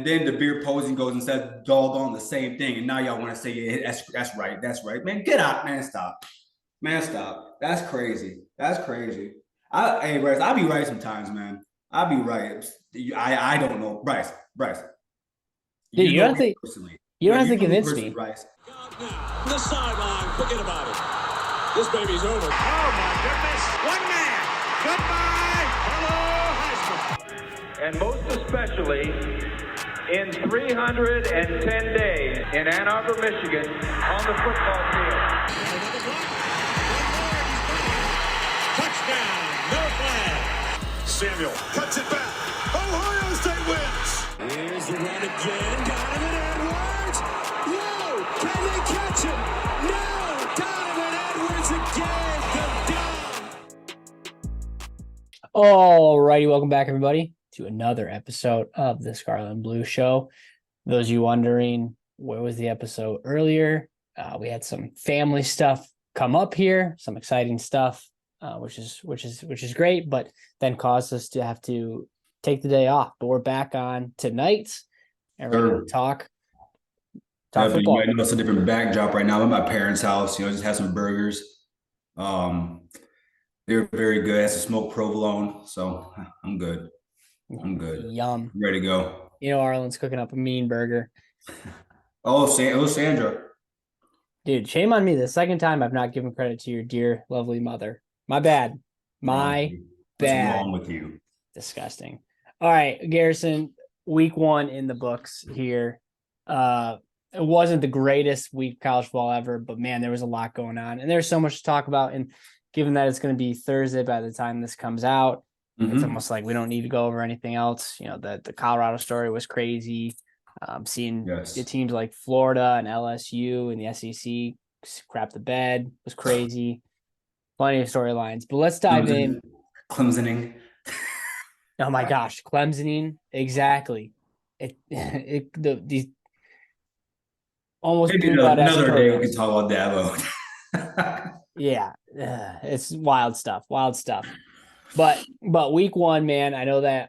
then the beer posing goes and says doggone the same thing. And now y'all want to say, yeah, that's right. That's right. Man, get out, man. Stop. Man, stop. That's crazy. That's crazy. Hey, Bryce, I'll be right sometimes, man. I'll be right. I don't know. Bryce. Dude, You you know don't me think personally. you don't No, have you to know me convince personally, me. Bryce. The sideline, forget about it. This baby's over. Oh my goodness. One man. Goodbye. Hello, Heisman. And most especially in 310 days in Ann Arbor, Michigan, on the football field. Another block. One more. He's got it. Touchdown. No flag. Samuel cuts it back. Ohio State wins. Here's the run again. Donovan Edwards. Whoa. Can they catch him? No. Donovan Edwards again. The down. All righty, welcome back, everybody, to another episode of the Scarlet and Blue Show. Those of you wondering where was the episode earlier, we had some family stuff come up here, some exciting stuff, which is great, but then caused us to have to take the day off. But we're back on tonight, and we're going to talk football. I know it's a different backdrop right now. I'm at my parents' house. Just had some burgers. They're very good. Has a smoked provolone, so I'm good. Yum. I'm ready to go. Arlen's cooking up a mean burger. Oh, Sandra. Dude, shame on me. The second time I've not given credit to your dear, lovely mother. My bad. What's wrong with you? Disgusting. All right, Garrison, week 1 in the books here. It wasn't the greatest week of college football ever, but man, there was a lot going on. And there's so much to talk about. And given that it's going to be Thursday by the time this comes out, it's almost like we don't need to go over anything else. The Colorado story was crazy. Seeing the teams like Florida and LSU and the SEC crap the bed was crazy. Plenty of storylines, but let's dive in. Clemsoning. Oh my gosh, Clemsoning. Exactly. These almost Maybe another day we can talk about Dabo. Yeah, it's wild stuff. But week 1, man, I know that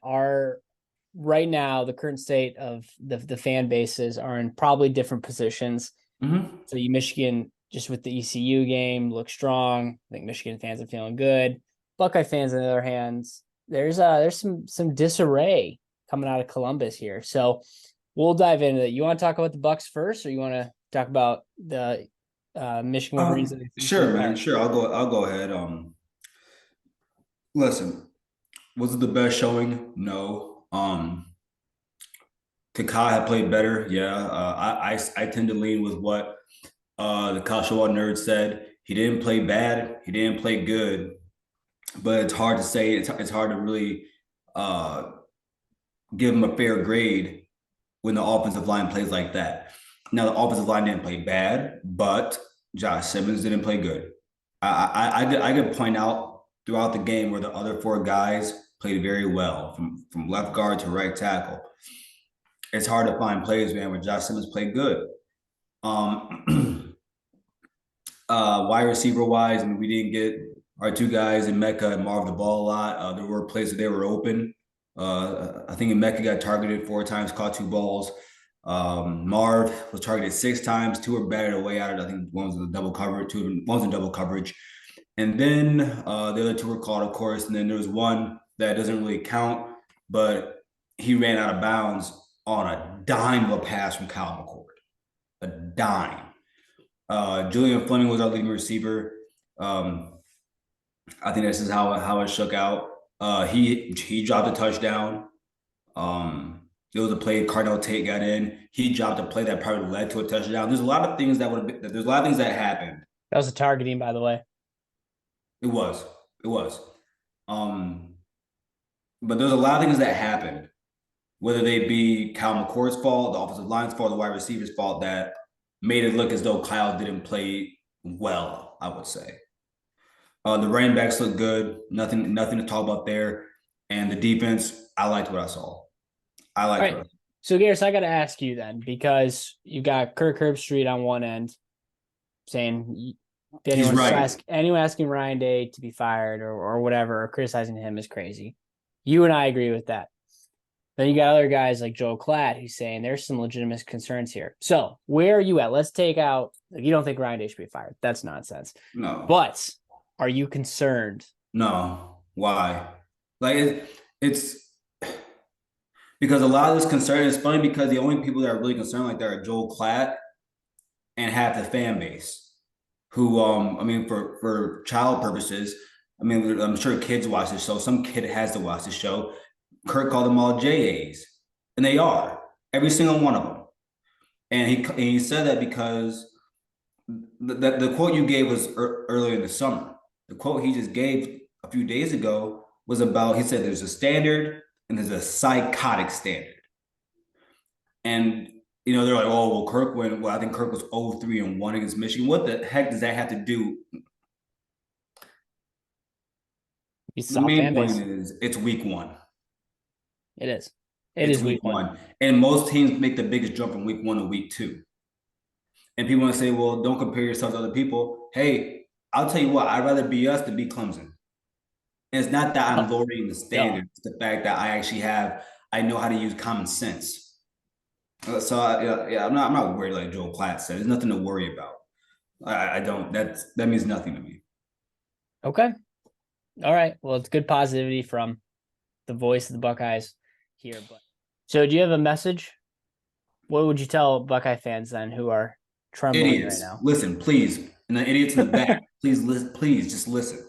right now the current state of the fan bases are in probably different positions. So Michigan, just with the ECU game, looks strong. I think Michigan fans are feeling good. Buckeye fans, on the other hand, there's some disarray coming out of Columbus here. So we'll dive into it. You want to talk about the Bucks first, or you want to talk about the Michigan Wolverines? Sure, man. Sure, I'll go ahead. Listen, was it the best showing? No. Kaká had played better. Yeah. I tend to lean with what the college football nerd said. He didn't play bad. He didn't play good. But it's hard to say. It's hard to really give him a fair grade when the offensive line plays like that. Now, the offensive line didn't play bad, but Josh Simmons didn't play good. I could point out throughout the game where the other 4 guys played very well, from left guard to right tackle. It's hard to find plays, man, where Josh Simmons played good. Wide receiver wise, we didn't get our 2 guys in Mecca and Marv the ball a lot. There were plays that they were open. I think Mecca got targeted 4 times, caught 2 balls. Marv was targeted 6 times. 2 were batted away out. I think one was in double coverage. 2 of them, one was in double coverage. And then the other 2 were called, of course. And then there was one that doesn't really count, but he ran out of bounds on a dime of a pass from Kyle McCord. A dime. Julian Fleming was our leading receiver. I think this is how it shook out. He dropped a touchdown. There was a play Cardinal Tate got in. He dropped a play that probably led to a touchdown. There's a lot of things that happened. That was a targeting, by the way. It was. But there's a lot of things that happened, whether they be Kyle McCord's fault, the offensive line's fault, the wide receiver's fault, that made it look as though Kyle didn't play well, I would say. The running backs look good. Nothing to talk about there. And the defense, I liked what I saw. So, Garrison, I got to ask you then, because you got Kirk Herbstreit on one end saying anyone asking Ryan Day to be fired or whatever, or criticizing him is crazy. You and I agree with that. Then you got other guys like Joe Klatt who's saying there's some legitimate concerns here. So where are you at? Let's take out, you don't think Ryan Day should be fired. That's nonsense. No. But are you concerned? No. Why? Like it's because a lot of this concern is funny because the only people that are really concerned like that are Joel Klatt and half the fan base. Who I mean for child purposes, I mean I'm sure kids watch this show. Some kid has to watch the show. Kirk called them all JAs, and they are every single one of them. And he said that because the quote you gave was earlier in the summer. The quote he just gave a few days ago was about, he said there's a standard and there's a psychotic standard. And, you know, they're like, oh, well, Kirk went, well, I think Kirk was 0-3-1 against Michigan. What the heck does that have to do? The main point is it's week one. It is. It is week one. And most teams make the biggest jump from week 1 to week 2. And people want to say, well, don't compare yourself to other people. Hey, I'll tell you what, I'd rather be us than be Clemson. And it's not that I'm lowering the standard. It's the fact that I know how to use common sense. So I'm not worried like Joel Klatt said. There's nothing to worry about. I don't. That means nothing to me. Okay. All right. Well, it's good positivity from the voice of the Buckeyes here. But so, do you have a message? What would you tell Buckeye fans then who are trembling idiots right now? Listen, please, and the idiots in the back, please listen. Please just listen.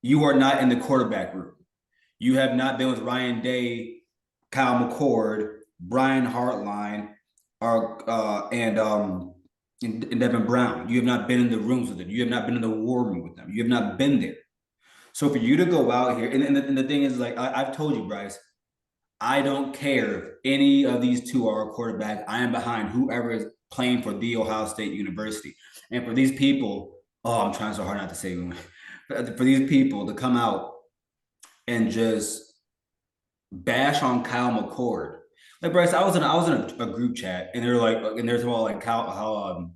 You are not in the quarterback room. You have not been with Ryan Day, Kyle McCord, Brian Hartline, and Devin Brown. You have not been in the rooms with them. You have not been in the war room with them. You have not been there. So for you to go out here, and the thing is, like I've told you, Bryce, I don't care if any of these two are a quarterback. I am behind whoever is playing for The Ohio State University. And for these people, I'm trying so hard not to say for these people to come out and just bash on Kyle McCord. Like Bryce, I was in a group chat, and they're like, and there's all like how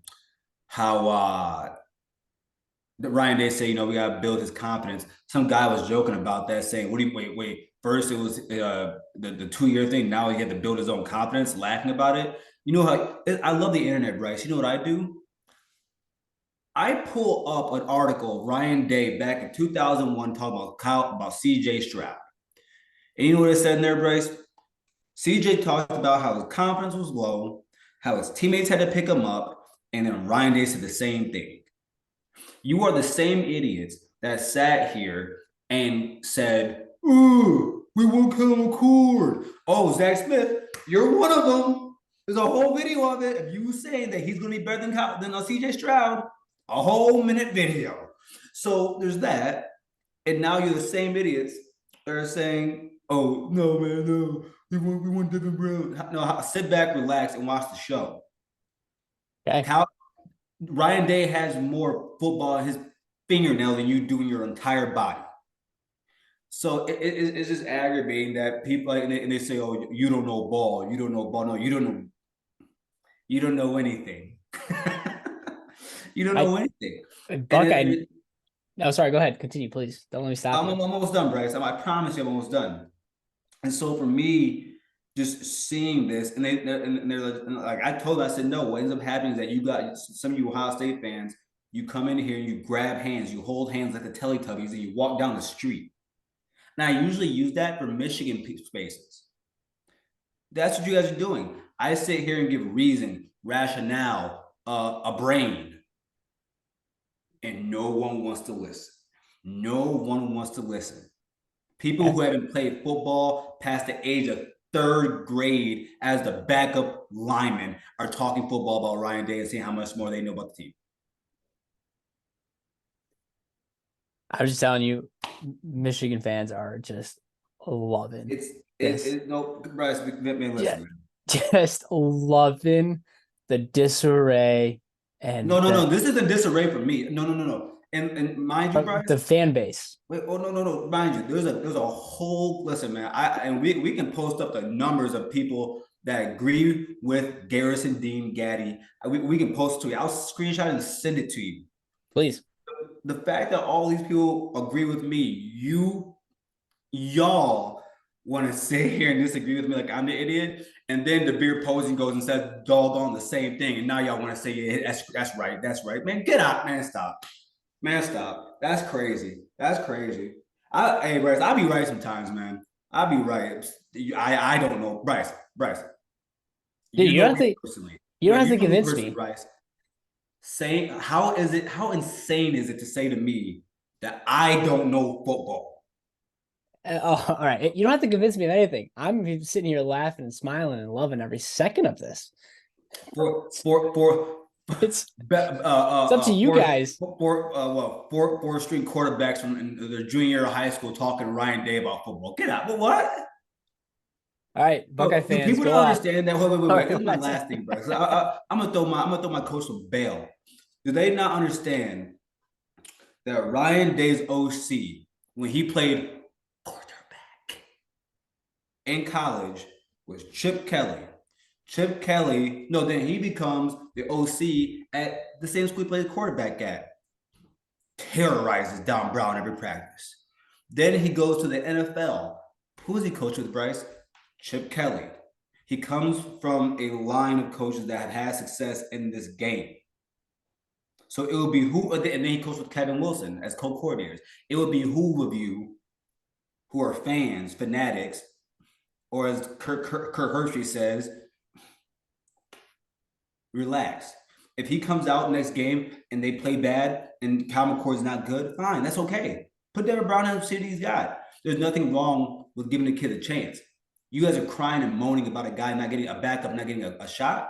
Ryan Day say, you know, we gotta build his confidence. Some guy was joking about that, saying, "What do you wait? First it was the 2-year thing. Now he had to build his own confidence," laughing about it. You know how I love the internet, Bryce. You know what I do? I pull up an article of Ryan Day back in 2001 talking about CJ Stroud. And you know what it said in there, Bryce? CJ talked about how his confidence was low, how his teammates had to pick him up, and then Ryan Day said the same thing. You are the same idiots that sat here and said, "Ooh, we won't kill McCord." Oh, Zach Smith, you're one of them. There's a whole video of it of you saying that he's going to be better than CJ Stroud. A whole minute video. So there's that. And now you're the same idiots that are saying, "Oh, no, man, no. We want Devin Brown." No, sit back, relax, and watch the show. Okay. Ryan Day has more football in his fingernail than you do in your entire body. So it's just aggravating that people and they say, "Oh, you don't know ball. You don't know ball." No, you don't know anything. You don't know anything. Buckeye. No, sorry. Go ahead. Continue, please. Don't let me stop. I'm almost done, Bryce. I promise you, I'm almost done. And so for me, just seeing this, and they're like, I told them, I said, no. What ends up happening is that you got some of you Ohio State fans. You come in here and you grab hands, you hold hands like the Teletubbies, and you walk down the street. Now, I usually use that for Michigan spaces. That's what you guys are doing. I sit here and give reason, rationale, a brain. And no one wants to listen. No one wants to listen. People who haven't played football past the age of 3rd grade as the backup lineman are talking football about Ryan Day and seeing how much more they know about the team. I was just telling you, Michigan fans are just loving No, Bryce, man, listen. Just loving the disarray. And no. This isn't disarray for me. No. And mind you, Bryce, the fan base. Wait, no. Mind you, there's a whole listen, man. We can post up the numbers of people that agree with Garrison, Dean, Gaddy. We can post it to you. I'll screenshot and send it to you. Please. The fact that all these people agree with me, you y'all want to sit here and disagree with me like I'm the idiot, and then the beer posing goes and says doggone the same thing, and now y'all want to say yeah, that's right, man. Get out, man. Stop, man. Stop. That's crazy. That's crazy. Hey Bryce, I'll be right sometimes, man. I'll be right. I don't know, Bryce. Dude, you don't think personally. you don't have to know convince me. Bryce. Saying how insane is it to say to me that I don't know football? All right. You don't have to convince me of anything. I'm sitting here laughing and smiling and loving every second of this. It's up to you guys. Four string quarterbacks from their junior year of high school talking to Ryan Day about football. Get out. But what? All right, Buckeye fans. People don't understand that. Wait. That's my last thing, bro. I'm gonna throw my coach some bail. Do they not understand that Ryan Day's OC, when he played quarterback in college, was Chip Kelly? Then he becomes the OC at the same school he played quarterback at. Terrorizes Don Brown every practice. Then he goes to the NFL. Who is he coach with, Bryce? Chip Kelly. He comes from a line of coaches that have had success in this game. So it will be and then he coached with Kevin Wilson as co-coordinators. It will be who of you who are fans, fanatics, or as Kirk Hershey says, relax. If he comes out next game and they play bad and Kyle McCord's not good, fine, that's okay. Put Devin Brown in, see what he's got. There's nothing wrong with giving the kid a chance. You guys are crying and moaning about a guy not getting a backup, not getting a shot.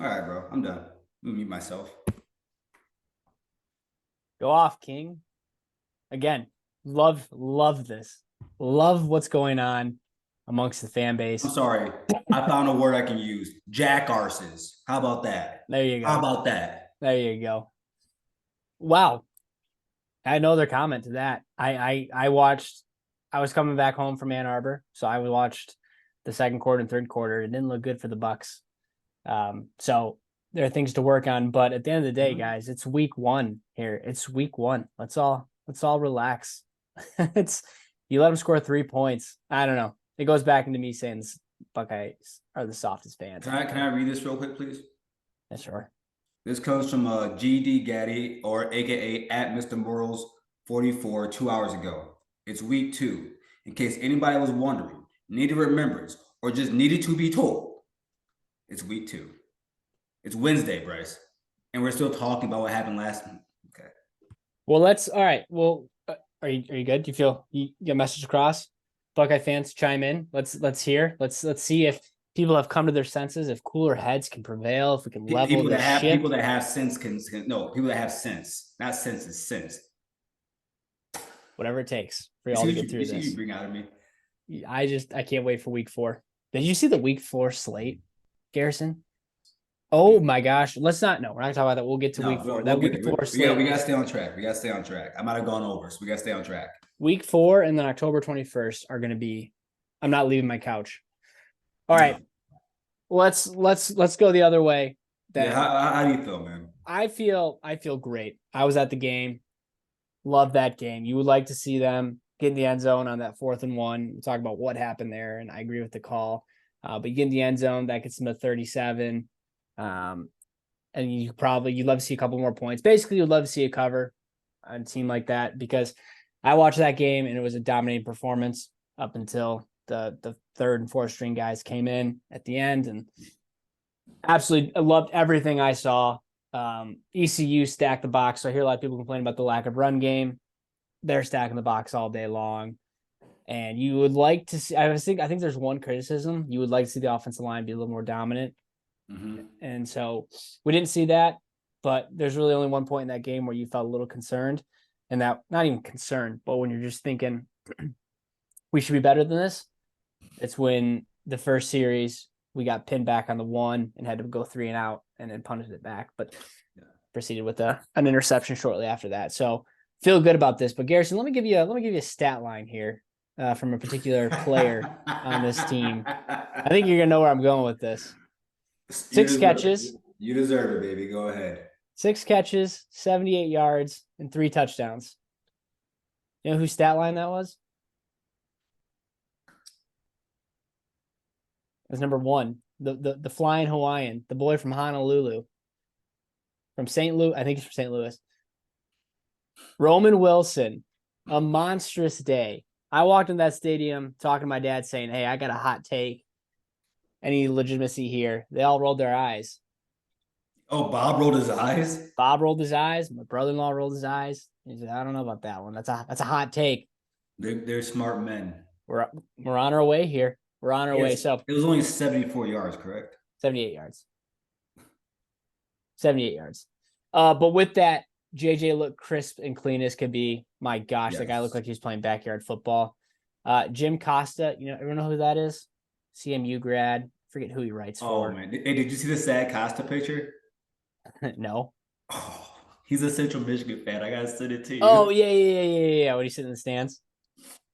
All right, bro, I'm done. Let me mute myself. Go off, King. Again, love this. Love what's going on amongst the fan base. I'm sorry. I found a word I can use. Jackarses. How about that? There you go. How about that? There you go. Wow. I had no other comment to that. I was coming back home from Ann Arbor, so I watched the second quarter and third quarter. It didn't look good for the Bucks. So there are things to work on, but at the end of the day, guys, it's week 1 here. It's week 1. Let's all relax. You let them score 3 points. I don't know. It goes back into me saying Buckeyes are the softest fans. Can I read this real quick, please? Yeah, sure. This comes from GD Gaddy, or AKA at Mr. Morals 44, 2 hours ago. It's week 2. In case anybody was wondering, needed remembrance, or just needed to be told, it's week 2. It's Wednesday, Bryce, and we're still talking about what happened last week. Okay. Well, all right. Well, are you good? Do you feel you get a message across? Buckeye fans, chime in. Let's hear. Let's see if people have come to their senses, if cooler heads can prevail, if we can level people the ship. People that have sense people that have sense, not senses, sense. Whatever it takes for y'all to get through this. You bring out of me. I can't wait for week 4. Did you see the week 4 slate, Garrison? Oh my gosh. We're not gonna talk about that. We'll get to week 4. Week 4 slate. We gotta stay on track. I might have gone over, so we gotta stay on track. Week 4 and then October 21st are gonna be. I'm not leaving my couch. All right. Let's go the other way. How do you feel, man? I feel great. I was at the game. Love that game. You would like to see them get in the end zone on that 4th and 1. We talk about what happened there, and I agree with the call. But you get in the end zone, that gets them to 37. And you'd love to see a couple more points. Basically, you'd love to see a cover on a team like that, because I watched that game and it was a dominating performance up until the 3rd and 4th string guys came in at the end, and absolutely I loved everything I saw. ECU stacked the box. So I hear a lot of people complain about the lack of run game. They're stacking the box all day long. And you would like to see, I think there's one criticism. You would like to see the offensive line be a little more dominant. Mm-hmm. And so we didn't see that, but there's really only one point in that game where you felt a little concerned, and that not even concerned, but when you're just thinking we should be better than this. It's when the first series we got pinned back on the 1 and had to go 3 and out and then punted it back, but proceeded with an interception shortly after that. So feel good about this. But Garrison, let me give you a stat line here from a particular player on this team. I think you're gonna know where I'm going with this. 6 catches. You deserve it, baby. Go ahead. 6 catches, 78 yards, and 3 touchdowns. You know whose stat line that was? That's number 1. The flying Hawaiian, the boy from Honolulu, from St. Louis. I think he's from St. Louis. Roman Wilson, a monstrous day. I walked in that stadium talking to my dad saying, hey, I got a hot take. Any legitimacy here? They all rolled their eyes. Oh, Bob rolled his eyes? Bob rolled his eyes. My brother-in-law rolled his eyes. He said, I don't know about that one. That's a hot take. They're smart men. We're on our way here. We're on our way. Yes, So it was only 74 yards, correct? 78 yards. 78 yards. But with that, JJ looked crisp and clean as could be. My gosh, Yes. that guy looked like he was playing backyard football. Jim Costa, everyone know who that is? CMU grad. Forget who he writes for. Oh, man. Hey, did you see the sad Costa picture? No. Oh, he's a Central Michigan fan. I got to send it to you. Oh, yeah. When he's sitting in the stands.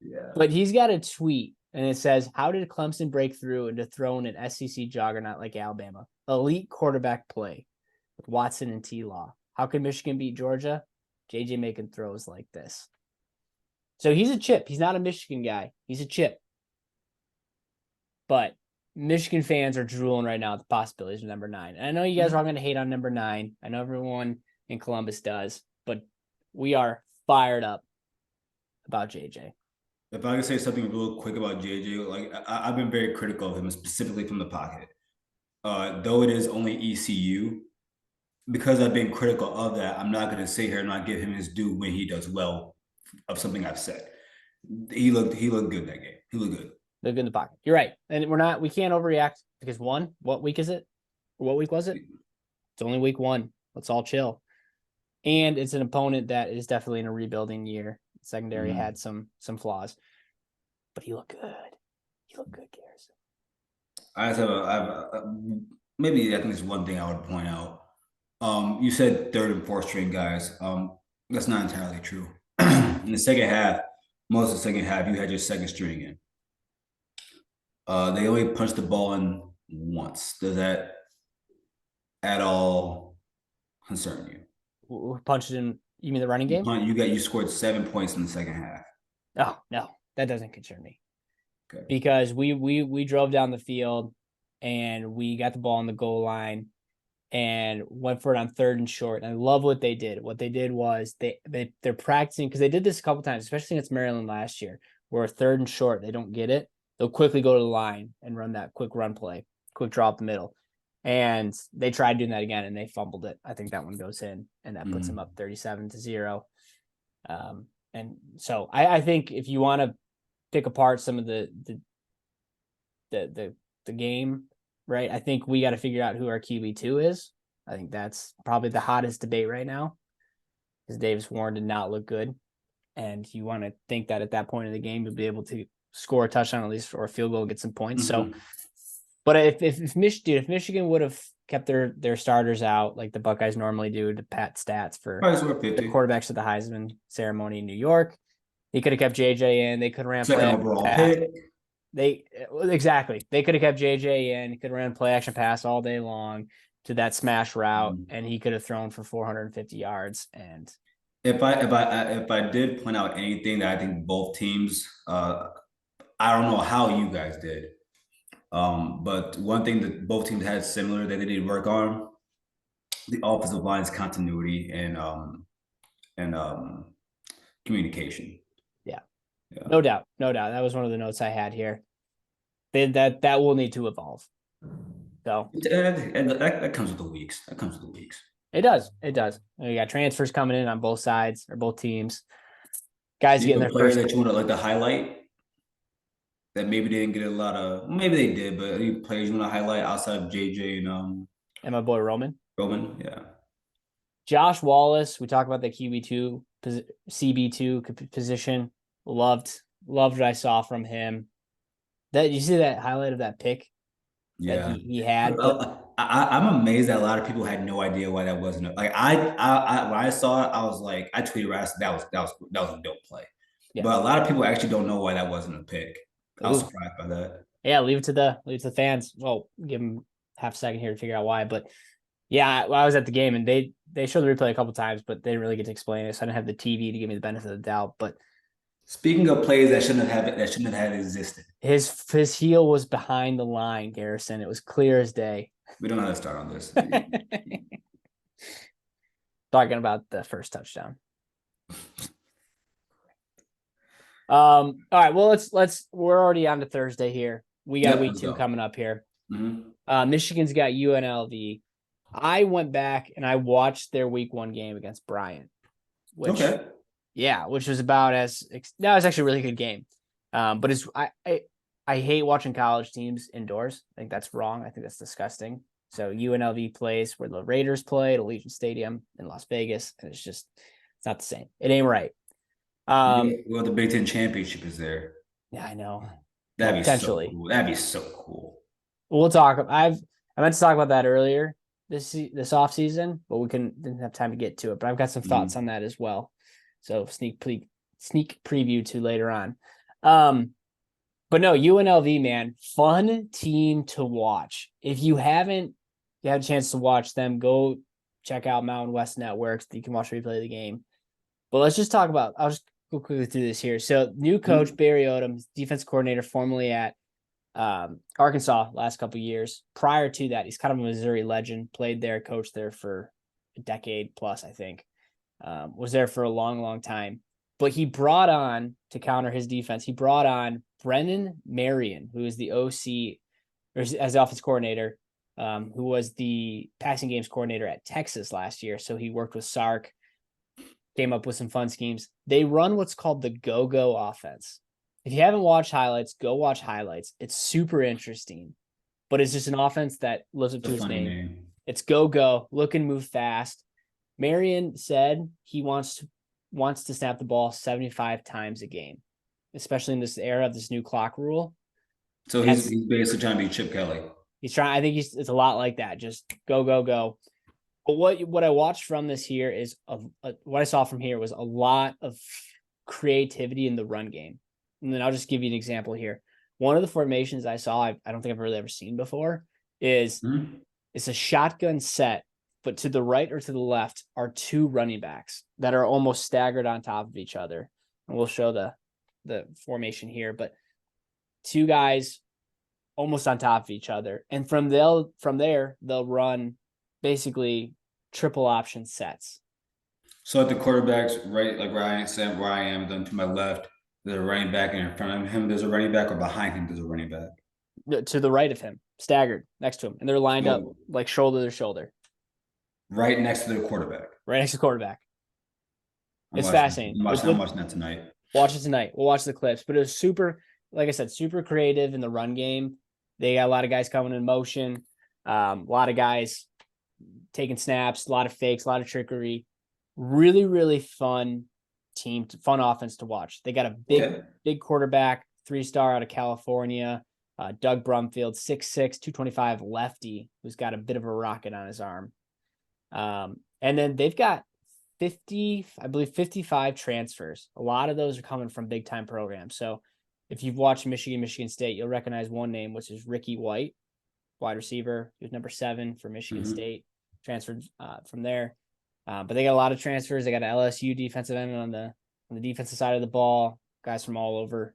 Yeah. But he's got a tweet, and it says, how did Clemson break through and dethrone an SEC juggernaut like Alabama? Elite quarterback play with Watson and T-Law. How can Michigan beat Georgia? JJ making throws like this. So he's a chip. He's not a Michigan guy. He's a chip. But Michigan fans are drooling right now at the possibilities of number 9. And I know you guys are all going to hate on number 9. I know everyone in Columbus does. But we are fired up about JJ. If I could say something real quick about JJ, like I've been very critical of him, specifically from the pocket. Though it is only ECU, because I've been critical of that, I'm not going to sit here and not give him his due when he does well of something I've said. He looked good that game. He looked good. They're good in the pocket. You're right. And we can't overreact because what week is it? What week was it? It's only week 1. Let's all chill. And it's an opponent that is definitely in a rebuilding year. Secondary had some flaws, but he looked good. He looked good, Garrison. I just have maybe I think there's one thing I would point out. You said 3rd and 4th string guys. That's not entirely true. In the second half, most of the second half, you had your 2nd string in. They only punched the ball in once. Does that at all concern you? Who punched it in? You mean the running game? You scored 7 points in the second half. Oh, no, that doesn't concern me. Okay. Because we drove down the field and we got the ball on the goal line and went for it on 3rd and short. And I love what they did. What they did was they're practicing, because they did this a couple times, especially against Maryland last year, where 3rd and short, they don't get it. They'll quickly go to the line and run that quick run play, quick draw up the middle. And they tried doing that again and they fumbled it. I think that one goes in and that puts them up 37-0. And so I think if you want to pick apart some of the game, right? I think we got to figure out who our QB2 is. I think that's probably the hottest debate right now, because Davis Warren did not look good. And you want to think that at that point in the game, you'll be able to score a touchdown at least, or a field goal, get some points. So, but if Michigan would have kept their starters out like the Buckeyes normally do to pad stats for the quarterbacks at the Heisman ceremony in New York, he could have kept JJ in. They could have ran play overall pick. They could have kept JJ in. He could have ran play action pass all day long to that smash route, and he could have thrown for 450 yards. And if I did point out anything that I think both teams, I don't know how you guys did. But one thing that both teams had similar that they did work on, the offensive line's continuity and communication. Yeah. No doubt. That was one of the notes I had here. That will need to evolve. So and that comes with the weeks. It does. You got transfers coming in on both sides or both teams. Guys getting their players first. that you want to like to highlight that maybe they didn't get a lot of. Maybe they did, but any players you want to highlight outside of JJ and my boy Roman, yeah. Josh Wallace. We talk about the QB2, CB2 position. Loved what I saw from him. That you see that highlight of that pick that he had. I'm amazed that a lot of people had no idea why that wasn't like I when I saw it, I was like, I tweeted around, that was a dope play. Yeah. But a lot of people actually don't know why that wasn't a pick. I was surprised by that. Yeah, leave it to the fans. Well, give them half a second here to figure out why. But yeah, I was at the game and they showed the replay a couple times, but they didn't really get to explain it. So I didn't have the TV to give me the benefit of the doubt. But Speaking of plays that shouldn't have existed. His heel was behind the line, Garrison. It was clear as day. We don't know how to start on this. Talking about the first touchdown. All right. Well, let's we're already on to Thursday here. We got week 2 coming up here. Mm-hmm. Michigan's got UNLV. I went back and I watched their week 1 game against Bryant. Which was about that was actually a really good game. But I hate watching college teams indoors. I think that's wrong. I think that's disgusting. So UNLV plays where the Raiders play at Allegiant Stadium in Las Vegas, and it's not the same. It ain't right. Well, the Big Ten championship is there. Yeah, I know. That'd be Potentially. so cool. That'd be so cool. We'll talk. I meant to talk about that earlier this off season, but didn't have time to get to it. But I've got some thoughts on that as well. So sneak preview to later on. But no, UNLV, man, fun team to watch. If you haven't had a chance to watch them, go check out Mountain West Networks. You can watch replay of the game. But let's just talk about. I'll just go quickly through this here. So new coach Barry Odom, defense coordinator, formerly at Arkansas last couple of years. Prior to that, he's kind of a Missouri legend. Played there, coached there for a decade plus, I think. Was there for a long, long time. But he brought on, to counter his defense, he brought on Brennan Marion, who is the OC, or as the offense coordinator, who was the passing games coordinator at Texas last year. So he worked with Sark, came up with some fun schemes. They run what's called the go-go offense. If you haven't watched highlights, go watch highlights. It's super interesting, but it's just an offense that lives up to his name. It's go-go, look and move fast. Marion said he wants to snap the ball 75 times a game, especially in this era of this new clock rule. So he's basically trying to be Chip Kelly. I think it's a lot like that. Just go, go, go. But what I watched from this here is what I saw from here was a lot of creativity in the run game. And then I'll just give you an example here. One of the formations I saw, I don't think I've really ever seen before, is it's a shotgun set, but to the right or to the left are 2 running backs that are almost staggered on top of each other. And we'll show the formation here, but 2 guys almost on top of each other. And from there, they'll run basically triple option sets. So at the quarterback's right, like where I am, then to my left, there's a running back, and in front of him, there's a running back, or behind him, there's a running back. To the right of him, staggered next to him. And they're lined up like shoulder to shoulder. Right next to the quarterback. Right next to the quarterback. It's fascinating. I'm watching that tonight. Watch it tonight. We'll watch the clips. But it was super, like I said, super creative in the run game. They got a lot of guys coming in motion. A lot of guys taking snaps, a lot of fakes, a lot of trickery. Really, really fun team, fun offense to watch. They got a big quarterback, 3-star out of California, Doug Brumfield, 6'6", 225 lefty, who's got a bit of a rocket on his arm. And then they've got 55 transfers. A lot of those are coming from big time programs. So if you've watched Michigan State, you'll recognize one name, which is Ricky White, wide receiver. He was number 7 for Michigan State, transferred from there. But they got a lot of transfers. They got an LSU defensive end on the defensive side of the ball, guys from all over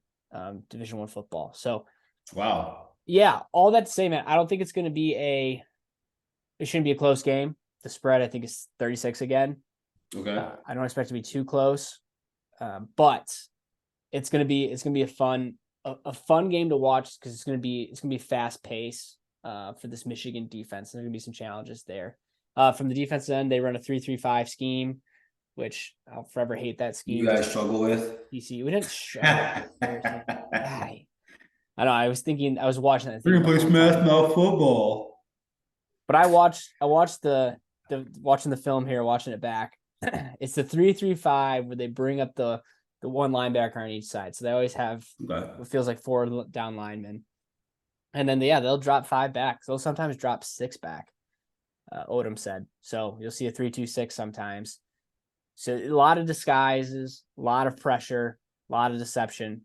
Division I football. So, wow. Yeah, all that to say, man, I don't think it's going to be it shouldn't be a close game. The spread, I think, is 36 again. Okay. I don't expect it to be too close, but it's gonna be a fun game to watch because it's gonna be fast pace for this Michigan defense. There's gonna be some challenges there. From the defensive end, they run a 3-3-5 scheme, which I'll forever hate that scheme. You guys struggle with? DC, we didn't struggle. I know. I was watching that. We're gonna play smash mouth football. But I watched watching the film here, watching it back. It's the 3-3-5 where they bring up the one linebacker on each side. So they always have what feels like 4 down linemen. And then they'll drop 5 back. They'll sometimes drop 6 back. Odom said. So you'll see a 3-2-6 sometimes. So a lot of disguises, a lot of pressure, a lot of deception.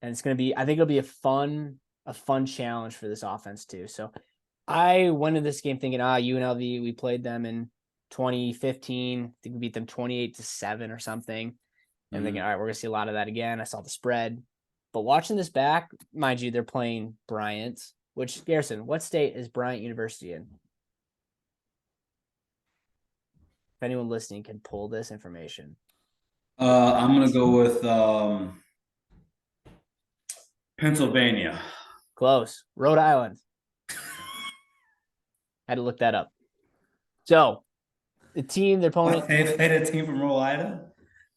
And it's going to be, I think it'll be a fun challenge for this offense too. So I went into this game thinking, UNLV, we played them in 2015. I think we beat them 28-7 or something. and thinking, all right, we're gonna see a lot of that again. I saw the spread, but watching this back, mind you, they're playing Bryant. Which, Garrison, what state is Bryant University in? If anyone listening can pull this information. I'm gonna go with Pennsylvania. Close. Rhode Island. Had to look that up. So, the team, their opponent. They played a team from Rhode Island?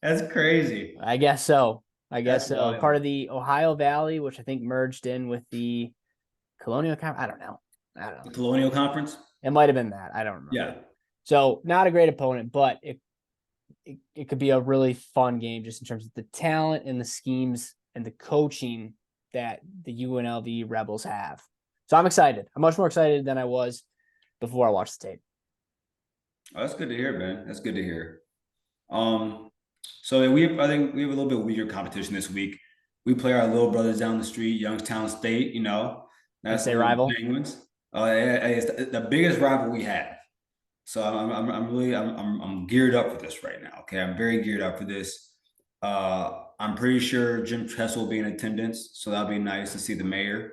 That's crazy. I guess so. That's wild. Part of the Ohio Valley, which I think merged in with the Colonial Conference. I don't know. The Colonial Conference? It might have been that. I don't remember. Yeah. So, not a great opponent, but it could be a really fun game just in terms of the talent and the schemes and the coaching that the UNLV Rebels have. So I'm excited. I'm much more excited than I was before I watched the tape. Oh, that's good to hear, man. That's good to hear. So I think we have a little bit weaker competition this week. We play our little brothers down the street, Youngstown State. That's a rival. Penguins. It's the biggest rival we have. So I'm geared up for this right now. Okay, I'm very geared up for this. I'm pretty sure Jim Tress will be in attendance, so that'll be nice to see the mayor.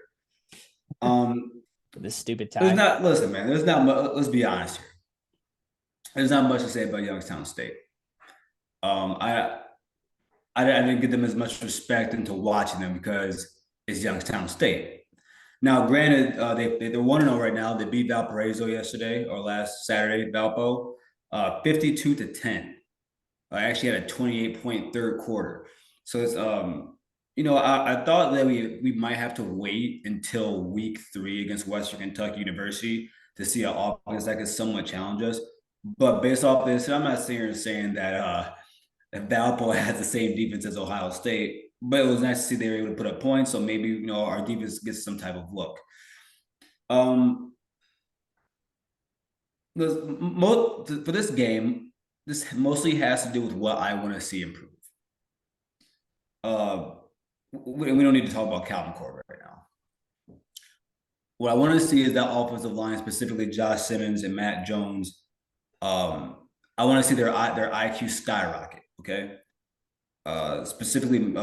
This stupid tie. Listen, man. There's not much. Let's be honest here. There's not much to say about Youngstown State. I didn't give them as much respect into watching them because it's Youngstown State. Now, granted, they're 1-0 right now. They beat Valparaiso yesterday or last Saturday, Valpo, 52-10. I actually had a 28-point third quarter. So it's I thought that we might have to wait until week 3 against Western Kentucky University to see an offense that could somewhat challenge us. But based off this, I'm not sitting here saying that Valpo has the same defense as Ohio State, but it was nice to see they were able to put up points. So maybe our defense gets some type of look. For this game, this mostly has to do with what I want to see improve. We don't need to talk about Calvin Corbett right now. What I want to see is that offensive line, specifically Josh Simmons and Matt Jones. I want to see their IQ skyrocket. Okay. Specifically,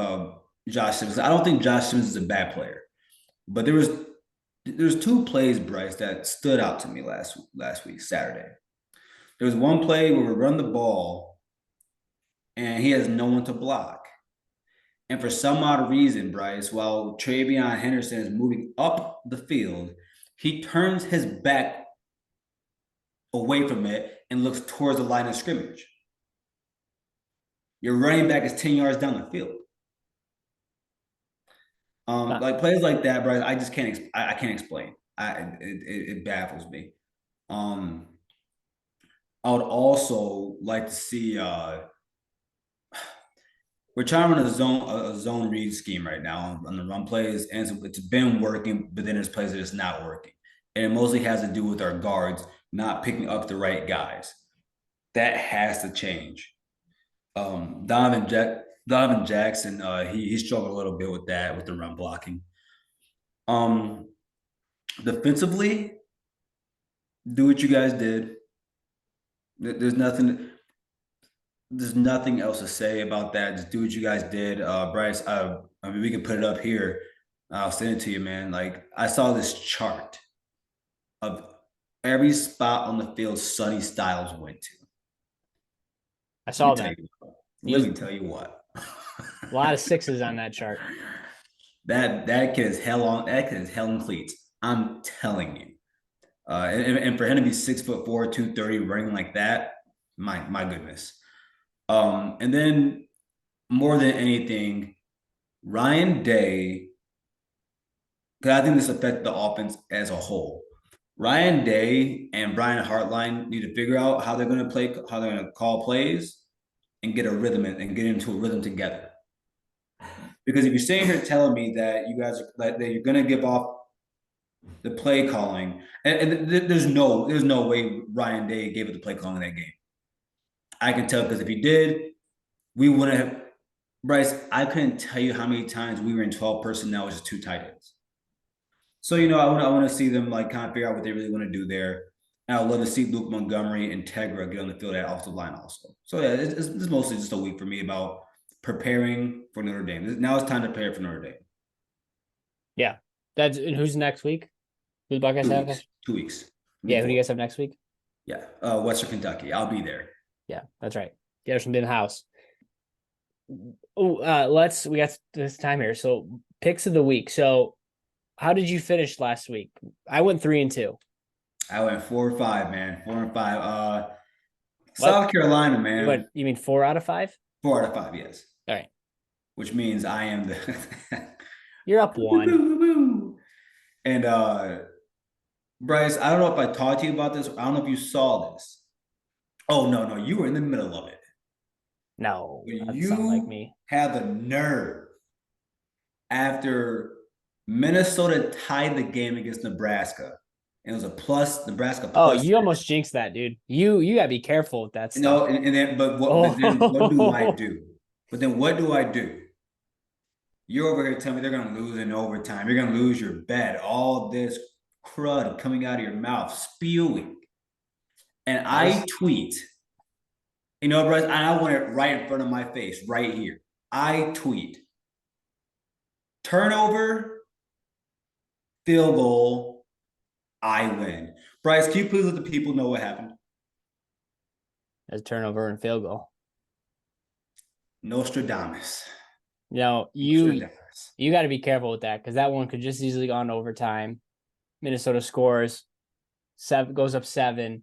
Josh Simmons. I don't think Josh Simmons is a bad player, but there's 2 plays, Bryce, that stood out to me last week, Saturday. There was one play where we run the ball and he has no one to block. And for some odd reason, Bryce, while Travion Henderson is moving up the field, he turns his back away from it and looks towards the line of scrimmage. Your running back is 10 yards down the field. Like plays like that, Bryce, I just can't. I can't explain. It baffles me. I would also like to see. We're trying to run a zone read scheme right now on the run plays, and it's been working, but then there's plays that it's not working, and it mostly has to do with our guards not picking up the right guys. That has to change. Donovan Jackson, he struggled a little bit with that, with the run blocking. Defensively, do what you guys did. There's nothing else to say about that. Just do what you guys did. Bryce, I mean, we can put it up here. I'll send it to you, man. Like, I saw this chart of every spot on the field Sonny Styles went to. I saw that. Let me tell you what. A lot of 6s on that chart. That kid is hell in cleats. I'm telling you. And for him to be 6'4", 230, running like that, my goodness. And then more than anything, Ryan Day, because I think this affected the offense as a whole. Ryan Day and Brian Hartline need to figure out how they're going to play, how they're going to call plays and get a rhythm and get into a rhythm together. Because if you're sitting here telling me that you guys that you're going to give off the play calling, and there's no way Ryan Day gave it the play calling in that game. I can tell, because if he did, we wouldn't have. Bryce, I couldn't tell you how many times we were in 12 personnel with just 2 tight ends. So, I want to see them like kind of figure out what they really want to do there. And I would love to see Luke Montgomery and Tegra get on the field at offensive line also. So yeah, it's mostly just a week for me about preparing for Notre Dame. Now it's time to prepare for Notre Dame. Yeah. And who's next week? Who the Buckeyes 2 have? weeks. 2 weeks. Yeah, who do you guys have next week? Yeah, Western Kentucky. I'll be there. Yeah, that's right. Garrison be in the house. Oh, we got this time here. So picks of the week. So how did you finish last week? I went 3-2. I went 4-5, man. 4-5. South Carolina, man. You mean 4 out of 5? 4 out of 5, yes. All right. Which means I am the You're up 1. And Bryce, I don't know if I talked to you about this. I don't know if you saw this. Oh, no, you were in the middle of it. No, that you sound like me. had the nerve after Minnesota tied the game against Nebraska. And it was a plus, Nebraska plus. Oh, you almost jinxed that, dude. You gotta be careful with that stuff. No, and then but what do I do? But then what do I do? You're over here telling me they're gonna lose in overtime. You're gonna lose your bet. All this crud coming out of your mouth, spewing. And I tweet, Bryce, I want it right in front of my face, right here. I tweet, turnover, field goal, I win. Bryce, can you please let the people know what happened? As turnover and field goal. Nostradamus. No, you got to be careful with that because that one could just easily go on overtime. Minnesota scores, goes up 7.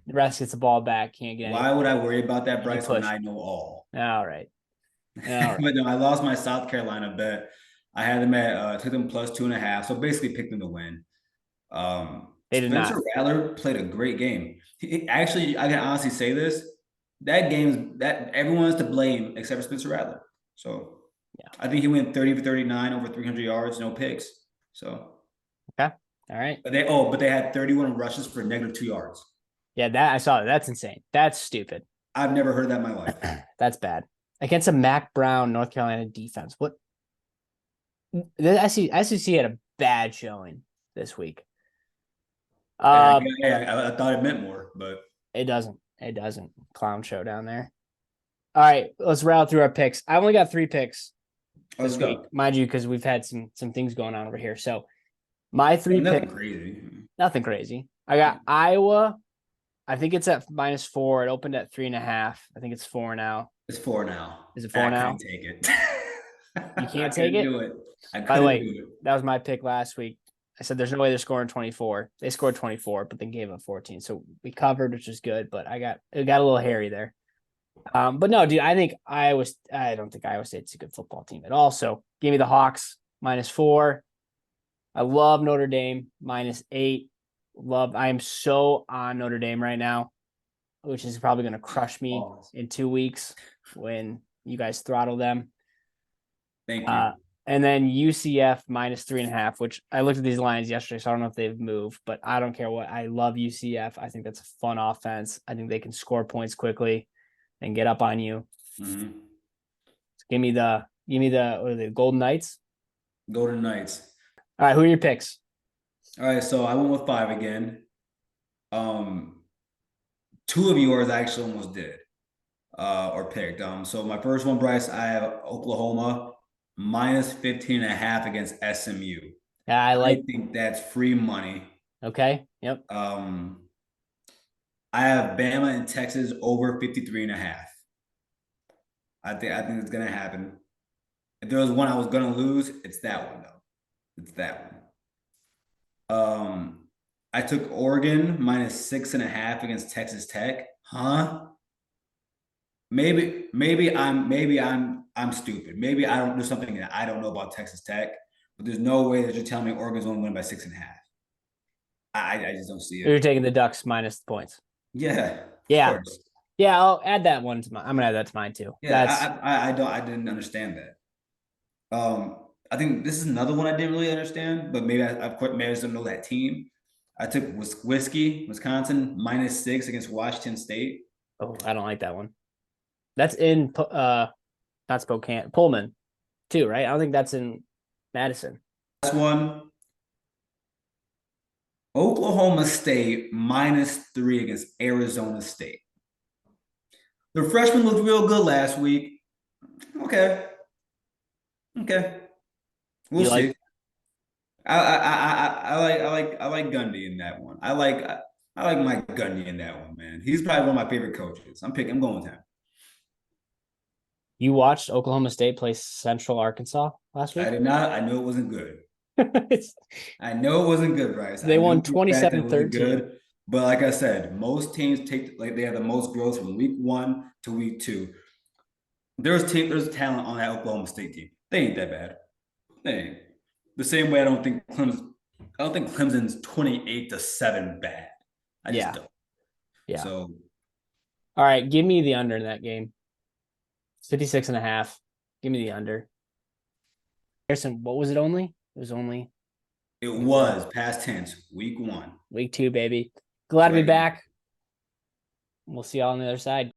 The rest gets the ball back. Can't get. Why would I worry about that, Bryce? When I know all. All right. But no, I lost my South Carolina bet. I had them at took them plus 2.5. So basically picked them to win. They did not. Spencer Rattler played a great game. Actually, I can honestly say this: that game's that everyone's to blame except for Spencer Rattler. So yeah, I think he went 30 for 39, over 300 yards, no picks. So okay, all right. But they had 31 rushes for -2 yards. Yeah, that I saw. That's insane. That's stupid. I've never heard that in my life. That's bad. Against a Mac Brown, North Carolina defense. What? The SEC had a bad showing this week. I thought it meant more, but it doesn't. It doesn't. Clown show down there. All right, let's rattle through our picks. I only got 3 picks this week, mind you, because we've had some things going on over here. So my 3 picks. Nothing crazy. I got Iowa. I think it's at -4. It opened at 3.5. I think it's 4 now. It's 4 now. Is it 4 now? I can't take it. You can't take it? Do it. By the way, that was my pick last week. I said there's no way they're scoring 24. They scored 24, but then gave up 14. So we covered, which is good, but it got a little hairy there. But no, dude, I don't think Iowa State's a good football team at all. So give me the Hawks -4. I love Notre Dame -8. I am so on Notre Dame right now, which is probably going to crush me in 2 weeks when you guys throttle them. Thank you. And then UCF -3.5, which I looked at these lines yesterday, so I don't know if they've moved, but I don't care what. I love UCF. I think that's a fun offense. I think they can score points quickly and get up on you. Mm-hmm. So give me the what are they, Golden Knights? Golden Knights. All right, who are your picks? All right, so I went with 5 again. 2 of yours I actually almost did or picked. So my first one, Bryce, I have Oklahoma -15.5 against SMU. Yeah, I think that's free money. Okay. Yep. I have Bama and Texas over 53.5. I think it's gonna happen. If there was one I was gonna lose, it's that one though. It's that one. I took Oregon -6.5 against Texas Tech. Huh? Maybe I'm stupid. Maybe I don't do something that I don't know about Texas Tech, but there's no way that you're telling me Oregon's only win by 6.5. I just don't see it. You're taking the Ducks minus the points. Yeah. Yeah. Yeah, I'll add that one to I'm gonna add that to mine too. Yeah, I didn't understand that. I think this is another one I didn't really understand, but maybe I just don't know that team. I took Wisconsin -6 against Washington State. Oh, I don't like that one. That's in not Spokane, Pullman, too, right? I don't think that's in Madison. Last one. Oklahoma State -3 against Arizona State. The freshmen looked real good last week. Okay. We'll You see. like- I like Gundy in that one. I like Mike Gundy in that one, man. He's probably one of my favorite coaches. I'm going with him. You watched Oklahoma State play Central Arkansas last I week? did not. I know it wasn't good. I know it wasn't good, Bryce. They I won knew for a fact it 27-13. wasn't good. But like I said, most teams they have the most growth from week 1 to week 2. There's talent on that Oklahoma State team. They ain't that bad. They ain't. The same way I don't think Clemson's 28-7 bad. I just don't. Yeah. So All right, give me the under in that game. It's 56.5. Give me the under. Garrison, what was it only? It was past tense, week 1. week 2, baby. Glad to be Right. back. We'll see y'all on the other side.